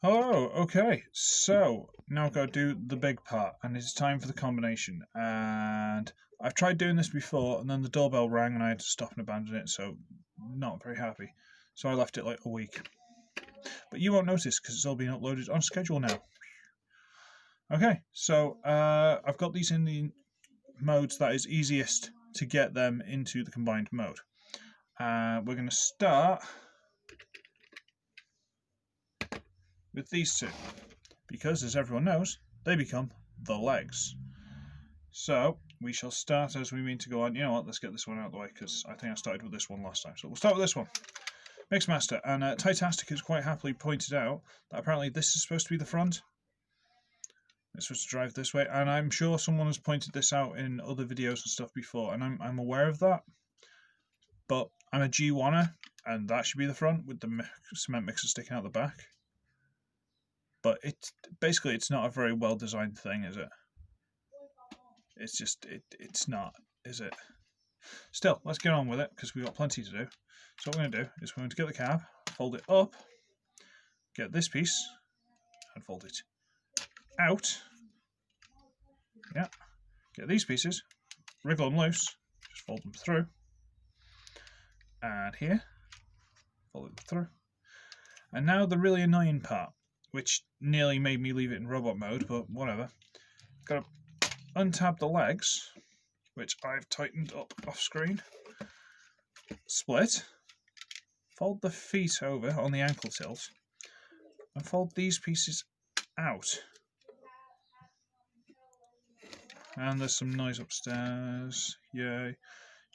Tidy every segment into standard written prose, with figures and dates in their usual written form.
Oh, okay. So now I've got to do the big part, and it's time for the combination. And I've tried doing this before, and then the doorbell rang, and I had to stop and abandon it. So not very happy. So I left it like a week. But you won't notice because it's all been uploaded on schedule now. Okay, so I've got these in the modes that is easiest to get them into the combined mode. We're going to start with these two, because as everyone knows, they become the legs. So we shall start as we mean to go on. You know what, let's get this one out of the way, because I think I started with this one last time. So we'll start with this one. Mixmaster, and Titastic has quite happily pointed out that apparently this is supposed to be the front. It's supposed to drive this way, and I'm sure someone has pointed this out in other videos and stuff before, and I'm aware of that. But I'm a G1er, and that should be the front with the cement mixer sticking out the back. But it's not a very well designed thing, is it? It's just it's not, is it? Still, let's get on with it because we've got plenty to do. So what we're going to do is we're going to get the cab, fold it up, get this piece, and fold it out. Yeah. Get these pieces, wriggle them loose, just fold them through. And here, fold it through. And now the really annoying part, which nearly made me leave it in robot mode, but whatever. Got to untab the legs, which I've tightened up off screen. Split. Fold the feet over on the ankle tilt. And fold these pieces out. And there's some noise upstairs. Yay.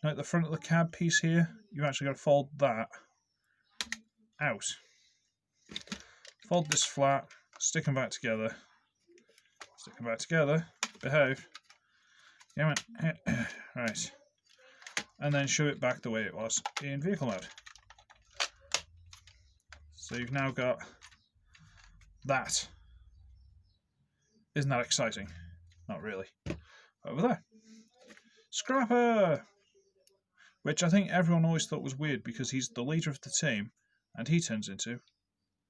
Now at the front of the cab piece here, you've actually got to fold that out. Fold this flat, stick them back together. Stick them back together. Behave. Yeah, man. Right. And then shove it back the way it was in vehicle mode. So you've now got that. Isn't that exciting? Not really. Over there. Scrapper! Which I think everyone always thought was weird because he's the leader of the team and he turns into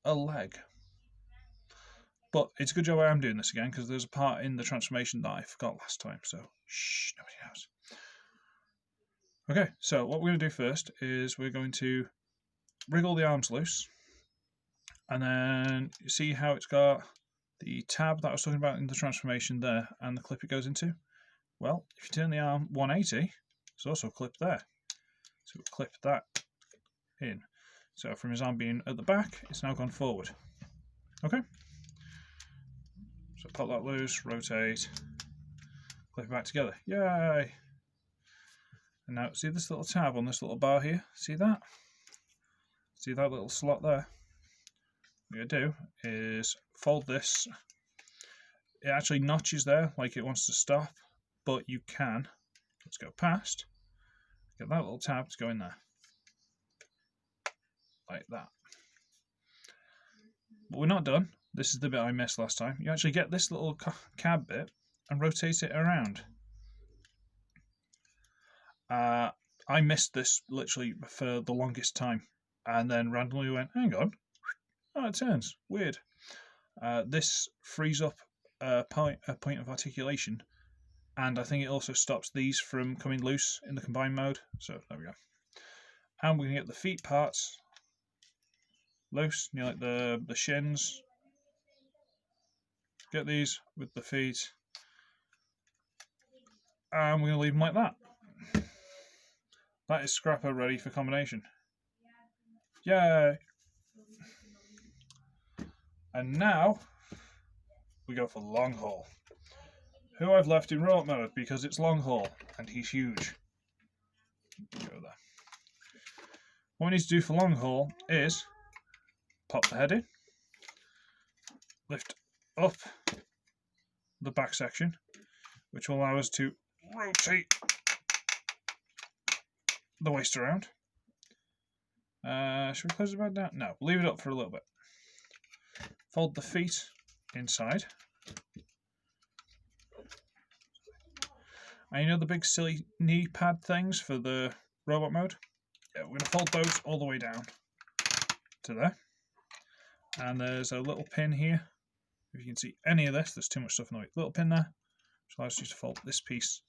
a leg. But it's a good job I am doing this again because there's a part in the transformation that I forgot last time, so shh, nobody knows. Okay, so what we're going to do first is we're going to wriggle the arms loose, and then you see how it's got the tab that I was talking about in the transformation there and the clip it goes into? Well, if you turn the arm 180, there's also a clip there. So we'll clip that in. So from his arm being at the back, it's now gone forward. Okay? So pop that loose, rotate, clip it back together. Yay! And now see this little tab on this little bar here? See that? See that little slot there? What you're going to do is fold this. It actually notches there like it wants to stop, but you can, let's go past, get that little tab to go in there. Like that. But we're not done. This is the bit I missed last time. You actually get this little cab bit and rotate it around. I missed this literally for the longest time, and then randomly went, hang on, oh, it turns. Weird. This frees up a point of articulation, and I think it also stops these from coming loose in the combined mode. So there we go. And we're going to get the feet parts loose, you know, like the shins. Get these with the feet, and we're going to leave them like that. That is Scrapper ready for combination. Yay! And now we go for long haul. Who I've left in robot mode because it's long haul and he's huge. Go there. What we need to do for long haul is pop the head in, lift up the back section, which will allow us to rotate the waist around. Should we close it back down? No, leave it up for a little bit. Fold the feet inside. And you know the big silly knee pad things for the robot mode? Yeah, we're going to fold those all the way down to there. And there's a little pin here. If you can see any of this, there's too much stuff in the way. Little pin there, which allows you to fold this piece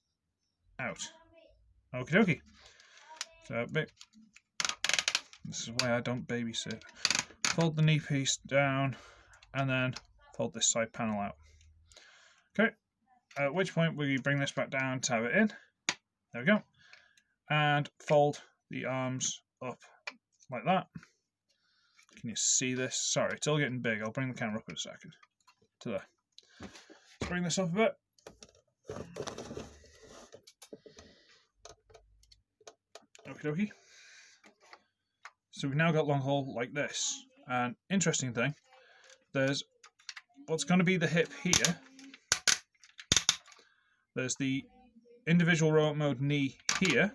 out. Okie dokie. So this is why I don't babysit. Fold the knee piece down and then fold this side panel out. Okay, at which point we bring this back down, tab it in. There we go. And fold the arms up like that. Can you see this? Sorry, it's all getting big. I'll bring the camera up in a second. To there. Let's bring this up a bit. Okie dokie. So we've now got long haul like this. And interesting thing, there's what's going to be the hip here. There's the individual remote mode knee here,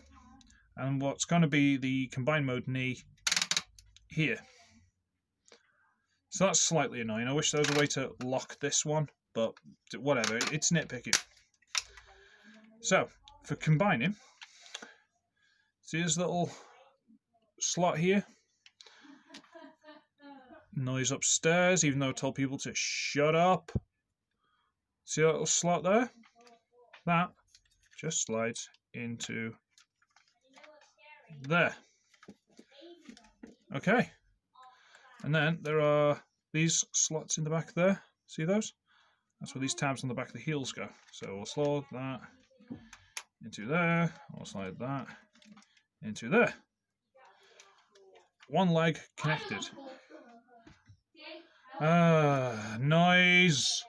and what's going to be the combined mode knee here. So that's slightly annoying. I wish there was a way to lock this one, but whatever, it's nitpicking. So, for combining, see this little slot here? Noise upstairs, even though I told people to shut up. See that little slot there? That just slides into there. Okay. And then there are these slots in the back there. See those? That's where these tabs on the back of the heels go. So we'll slide that into there. We'll slide that into there. One leg connected. Noise.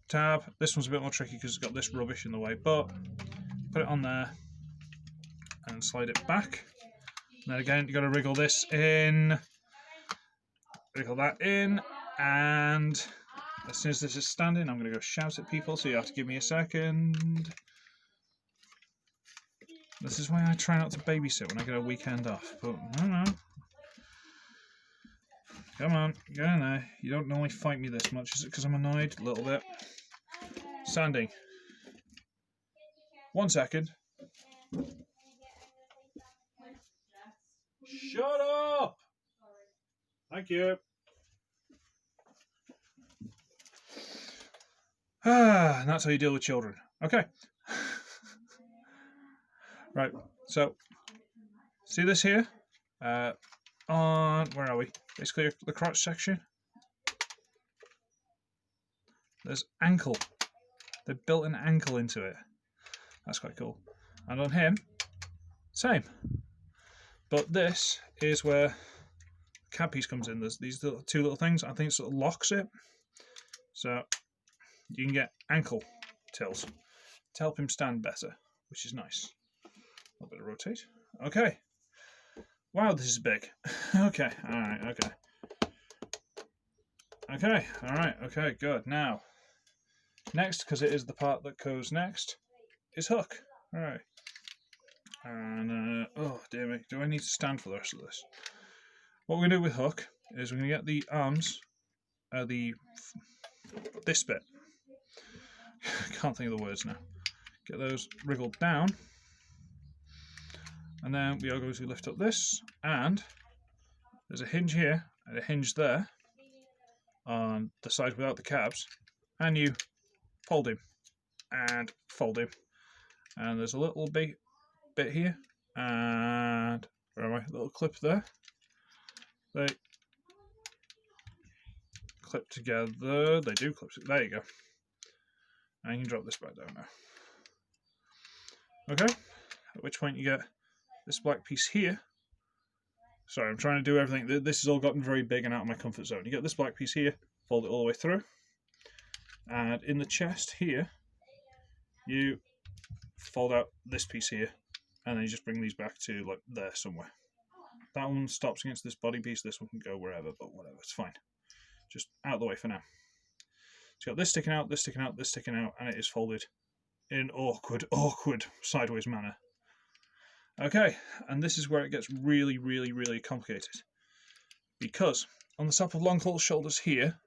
Tab. This one's a bit more tricky because it's got this rubbish in the way, but put it on there and slide it back. And then again, you've got to wriggle this in, wriggle that in, and as soon as this is standing, I'm going to go shout at people, so you have to give me a second. This is why I try not to babysit when I get a weekend off, but no. Come on, get in there. You don't normally fight me this much. Is it because I'm annoyed? A little bit. Standing. 1 second. Shut up! Thank you. And that's how you deal with children. Okay. Right, so see this here? On, where are we? Basically the crotch section. There's ankle. They built an ankle into it. That's quite cool. And on him, same. But this is where the cab piece comes in. There's these two little things. I think it sort of locks it. So you can get ankle tilts to help him stand better, which is nice. A little bit of rotate. Okay. Wow, this is big. Okay, alright, okay. Okay, alright, okay, good. Now, next, because it is the part that goes next, is hook. Alright. And, oh dear me, do I need to stand for the rest of this? What we're going to do with hook is we're going to get the arms, this bit. I can't think of the words now. Get those wriggled down. And then we are going to lift up this, and there's a hinge here and a hinge there on the side without the cabs, and you fold him and fold him, and there's a little bit here, and where am I? A little clip there. They clip together. They do clip. There you go. And you can drop this back down now. Okay. At which point you get this black piece here. Sorry, I'm trying to do everything. This has all gotten very big and out of my comfort zone. You get this black piece here, fold it all the way through, and in the chest here, you fold out this piece here, and then you just bring these back to like there somewhere. That one stops against this body piece. This one can go wherever, but whatever, it's fine. Just out of the way for now. So you got this sticking out, this sticking out, this sticking out, and it is folded in an awkward sideways manner. Okay, and this is where it gets really, really, really complicated. Because on the top of long haul shoulders here,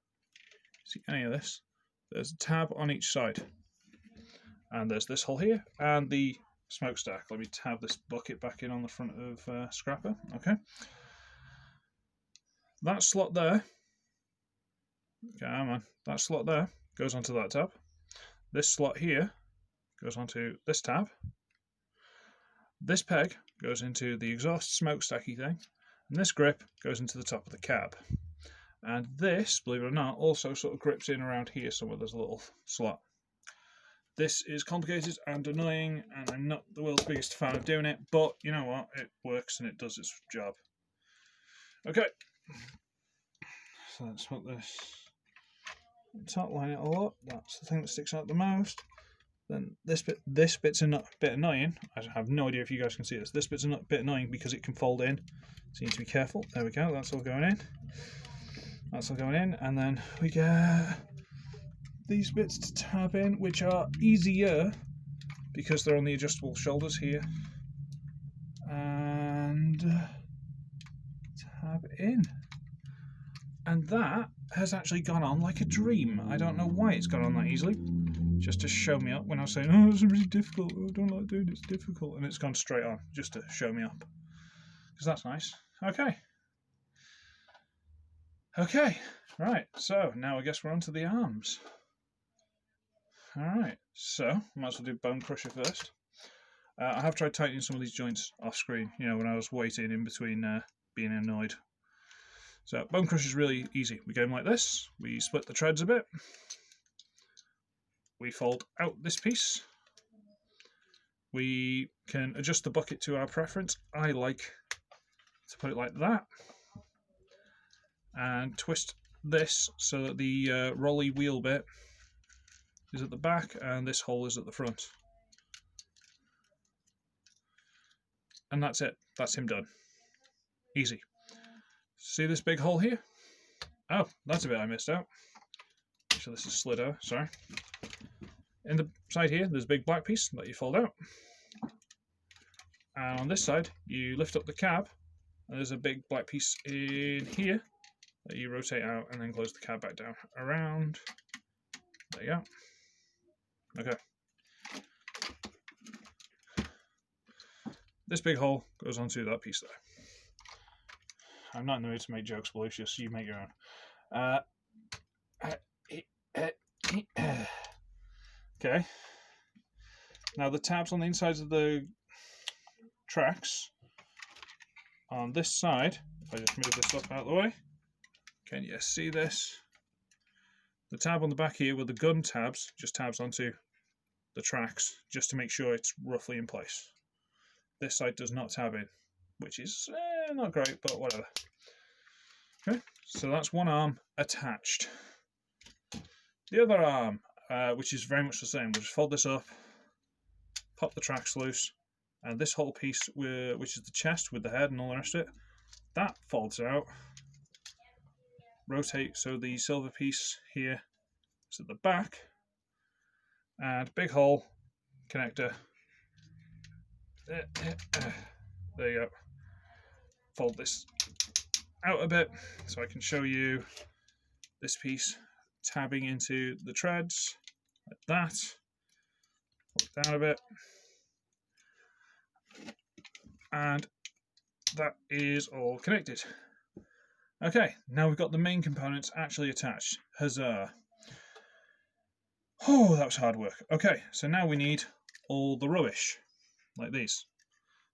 see any of this? There's a tab on each side. And there's this hole here, and the smokestack. Let me tab this bucket back in on the front of Scrapper. Okay. That slot there, come on, that slot there goes onto that tab. This slot here goes onto this tab. This peg goes into the exhaust smokestacky thing, and this grip goes into the top of the cab. And this, believe it or not, also sort of grips in around here somewhere. There's a little slot. This is complicated and annoying, and I'm not the world's biggest fan of doing it, but you know what? It works and it does its job. Okay. So let's put this top, line it all up. That's the thing that sticks out the most. Then this bit's a bit annoying. I have no idea if you guys can see this. This bit's a bit annoying because it can fold in. So you need to be careful. There we go. That's all going in. That's all going in. And then we get these bits to tab in, which are easier because they're on the adjustable shoulders here. And tab in. And that has actually gone on like a dream. I don't know why it's gone on that easily. Just to show me up when I was saying, oh, this is really difficult. Oh, I don't like doing it. It's difficult. And it's gone straight on just to show me up. Because that's nice. Okay. Okay. Right. So now I guess we're on to the arms. Alright. So might as well do Bone Crusher first. I have tried tightening some of these joints off screen, you know, when I was waiting in between being annoyed. So Bone Crusher is really easy. We go in like this. We split the treads a bit. We fold out this piece. We can adjust the bucket to our preference. I like to put it like that. And twist this so that the rolly wheel bit is at the back and this hole is at the front. And that's it. That's him done. Easy. See this big hole here? Oh, that's a bit I missed out. So this is slid out, sorry. In the side here, there's a big black piece that you fold out. And on this side, you lift up the cab, and there's a big black piece in here that you rotate out and then close the cab back down around. There you go. Okay. This big hole goes onto that piece there. I'm not in the mood to make jokes, Lucius. You make your own. Okay. Now the tabs on the insides of the tracks on this side, if I just move this up out of the way, can you see this? The tab on the back here with the gun tabs just tabs onto the tracks just to make sure it's roughly in place. This side does not tab in, which is not great, but whatever. Okay, so that's one arm attached. The other arm, which is very much the same, we'll just fold this up, pop the tracks loose, and this whole piece, which is the chest with the head and all the rest of it, that folds out. Rotate so the silver piece here is at the back, and big hole connector. There you go. Fold this out a bit so I can show you this piece tabbing into the treads like that. Fold it down a bit. And that is all connected. Okay, now we've got the main components actually attached. Huzzah. Oh, that was hard work. Okay, so now we need all the rubbish, like these.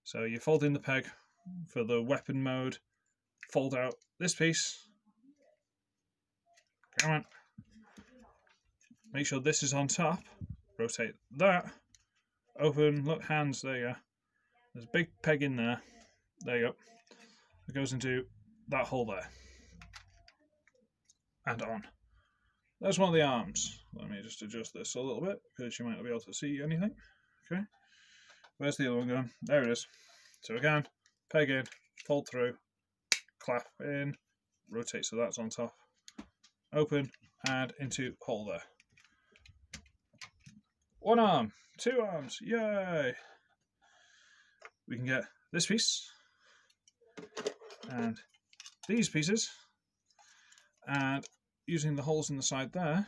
So you fold in the peg for the weapon mode, fold out this piece. Come on. Make sure this is on top. Rotate that. Open, look, hands, there you go. There's a big peg in there. There you go. It goes into that hole there. And on. There's one of the arms. Let me just adjust this a little bit because you might not be able to see anything. Okay. Where's the other one going? There it is. So again, peg in, fold through, clap in, rotate so that's on top, open, and into hole there. One arm, two arms, yay! We can get this piece, and these pieces, and using the holes in the side there,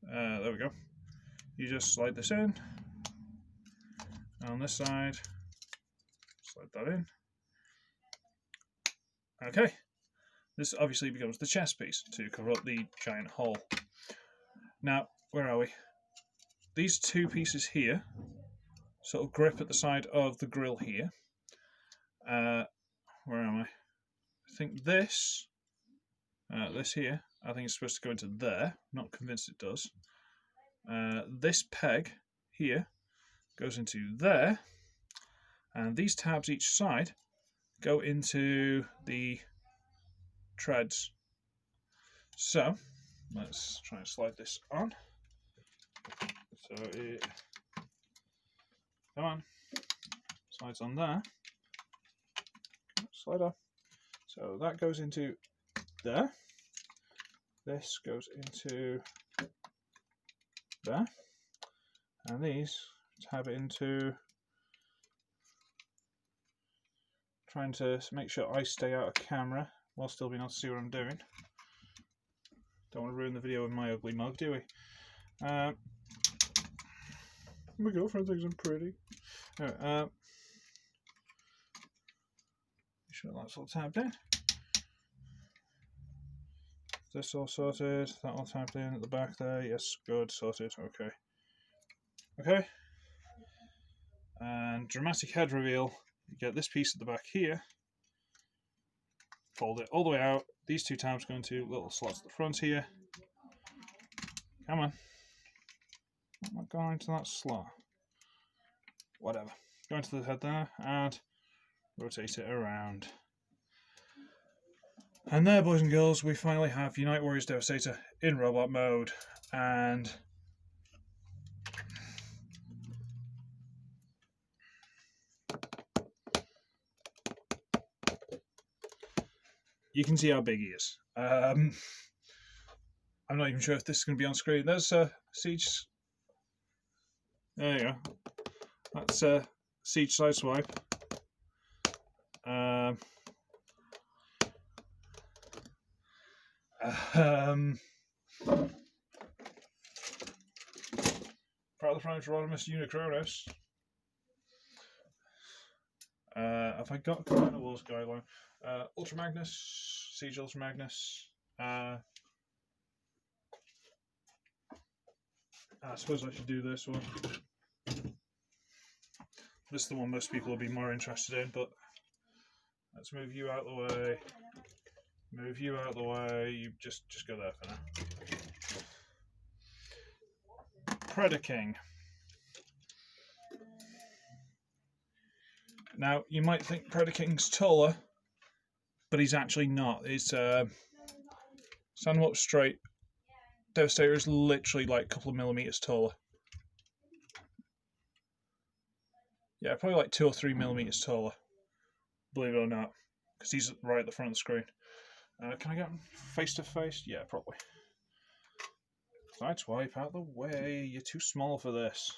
there we go, you just slide this in, and on this side, slide that in. Okay, this obviously becomes the chest piece to cover up the giant hole. Now, where are we? These two pieces here sort of grip at the side of the grill here. Where am I? I think this here, I think it's supposed to go into there. Not convinced it does. This peg here goes into there, and these tabs each side go into the treads. So let's try and slide this on. So it, come on, slides on there. Slide on. So that goes into there. This goes into there, and these tab it into. Trying to make sure I stay out of camera while still being able to see what I'm doing. Don't want to ruin the video with my ugly mug, do we? My girlfriend thinks I'm pretty. Anyway, make sure that's all tabbed in. This all sorted. That all tabbed in at the back there. Yes, good, sorted. Okay. Okay. And dramatic head reveal. You get this piece at the back here. Fold it all the way out. These two tabs go into little slots at the front here. Come on. I'm not going into that slot. Whatever. Go into the head there and rotate it around. And there, boys and girls, we finally have Unite Warriors Devastator in robot mode. And you can see how big he is. I'm not even sure if this is going to be on screen. There's Siege. There you go. That's Siege Sideswipe. Part of the Prime Rodimus Unicronus. Have I got Commander Wars guideline? Ultra Magnus, Siege Ultra Magnus. I suppose I should do this one. This is the one most people will be more interested in, but let's move you out the way. Move you out the way. You just go there for now. Predaking. Now you might think Predaking's taller, but he's actually not. It's stand him up straight. Devastator is literally like a couple of millimeters taller. Yeah, probably like 2 or 3 millimeters taller. Believe it or not, because he's right at the front of the screen. Can I get him face to face? Yeah, probably. Sideswipe out the way. You're too small for this.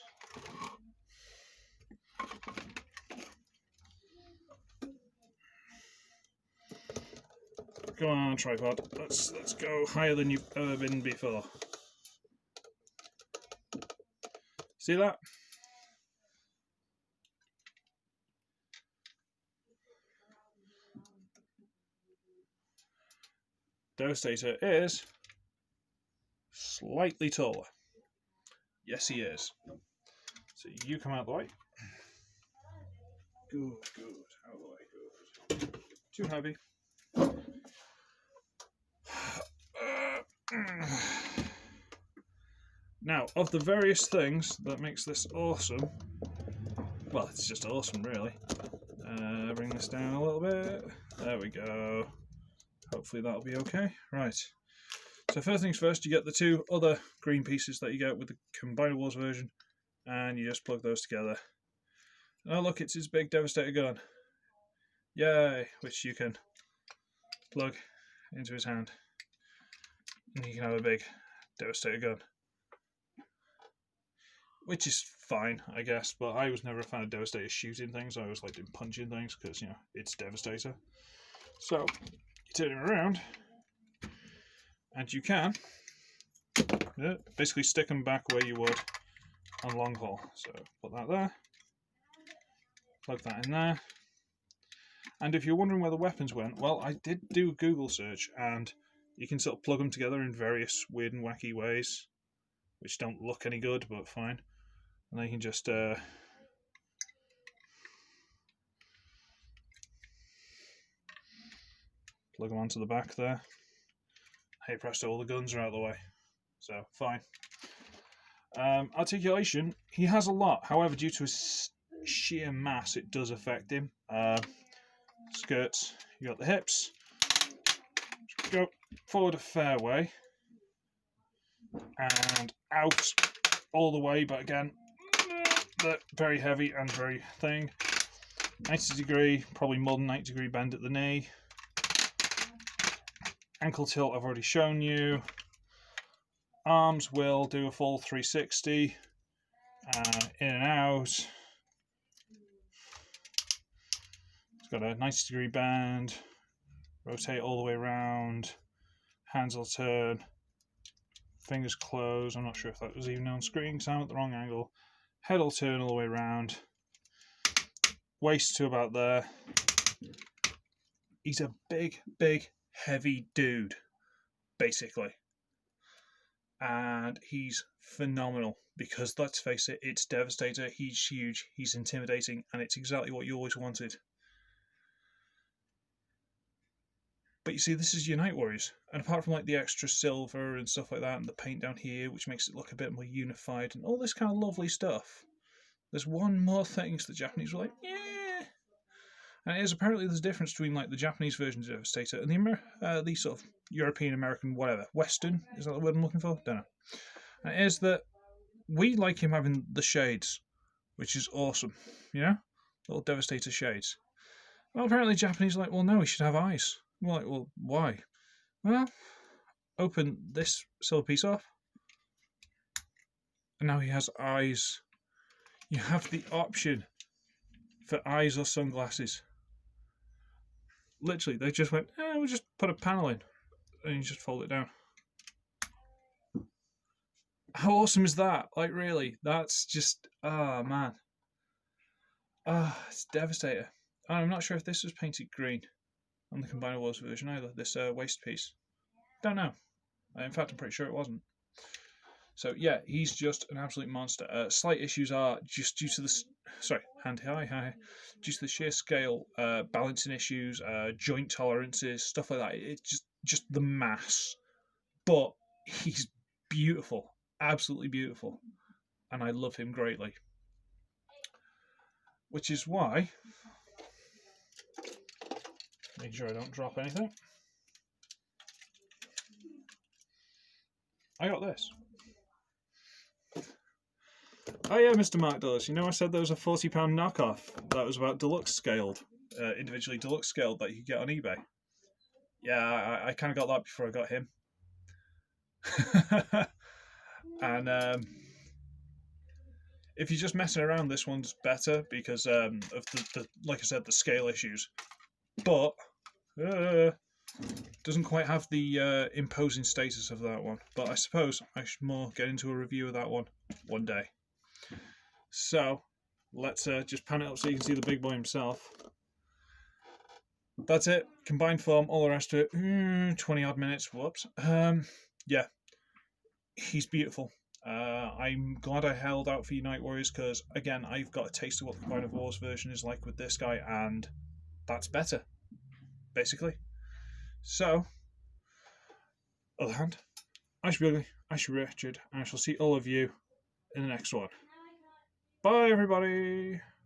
Go on, tripod. Let's go higher than you've ever been before. See that? Devastator is slightly taller. Yes, he is. So you come out the way. Good, good. Out of the way, good. Too heavy. Now, of the various things that makes this awesome, well, it's just awesome, really. Bring this down a little bit. There we go. Hopefully that'll be okay. Right. So first things first, you get the two other green pieces that you get with the Combiner Wars version, and you just plug those together. Oh look, it's his big Devastator gun. Yay! Which you can plug into his hand, and you can have a big Devastator gun. Which is fine, I guess, but I was never a fan of Devastator shooting things. I always liked him punching things, because, you know, it's Devastator. So, you turn him around, and you can basically stick him back where you would on long haul. So, put that there, plug that in there, And if you're wondering where the weapons went, well, I did do a Google search, and you can sort of plug them together in various weird and wacky ways, which don't look any good, but fine. And then you can just plug them onto the back there. Hey presto, all the guns are out of the way. So, fine. Articulation, he has a lot. However, due to his sheer mass, it does affect him. Skirts, you got the hips. Go forward a fair way. And out all the way, but again, they're very heavy and very thing. 90 degree, probably more than 90 degree bend at the knee. Ankle tilt, I've already shown you. Arms will do a full 360, in and out. It's got a 90 degree bend, rotate all the way around, hands will turn, fingers close. I'm not sure if that was even on screen because I'm at the wrong angle. Head will turn all the way around, waist to about there. He's a big, heavy dude, basically. And he's phenomenal because, let's face it, it's Devastator. He's huge, he's intimidating, and it's exactly what you always wanted. But you see, this is your Night Warriors, and apart from like the extra silver and stuff like that, and the paint down here, which makes it look a bit more unified, and all this kind of lovely stuff, there's one more thing that the Japanese were like, yeah. And it is apparently there's a difference between like the Japanese version of Devastator and the sort of European, American, whatever, Western, is that the word I'm looking for? Don't know. And it is that we like him having the shades, which is awesome, you know? Little Devastator shades. Well, apparently Japanese are like, well, no, he should have eyes. We're like, well, why? Well, open this silver piece off, and now he has eyes. You have the option for eyes or sunglasses. Literally, they just went, we'll just put a panel in, and you just fold it down. How awesome is that? Like, really, that's just, man. It's Devastator. And I'm not sure if this was painted green on the Combiner Wars version either, this waist piece. Don't know. In fact, I'm pretty sure it wasn't. So yeah, he's just an absolute monster. Slight issues are just due to the due to the sheer scale, balancing issues, joint tolerances, stuff like that. It's just the mass. But he's beautiful, absolutely beautiful, and I love him greatly. Which is why, make sure I don't drop anything, I got this. Oh yeah, Mr. Mark Dulles, you know I said there was a £40 knockoff that was about deluxe scaled, individually deluxe scaled that you could get on eBay? Yeah, I kind of got that before I got him. And if you're just messing around, this one's better because of the like I said, the scale issues. But doesn't quite have the imposing status of that one. But I suppose I should more get into a review of that one day. So let's just pan it up so you can see the big boy himself. That's it. Combined form, all the rest of it. 20 odd minutes. Whoops. Yeah, he's beautiful. I'm glad I held out for Night Warriors because, again, I've got a taste of what the Combiner Wars version is like with this guy, and that's better, basically. So, other hand, I should be Ugly, I should be Richard, and I shall see all of you in the next one. Bye, everybody!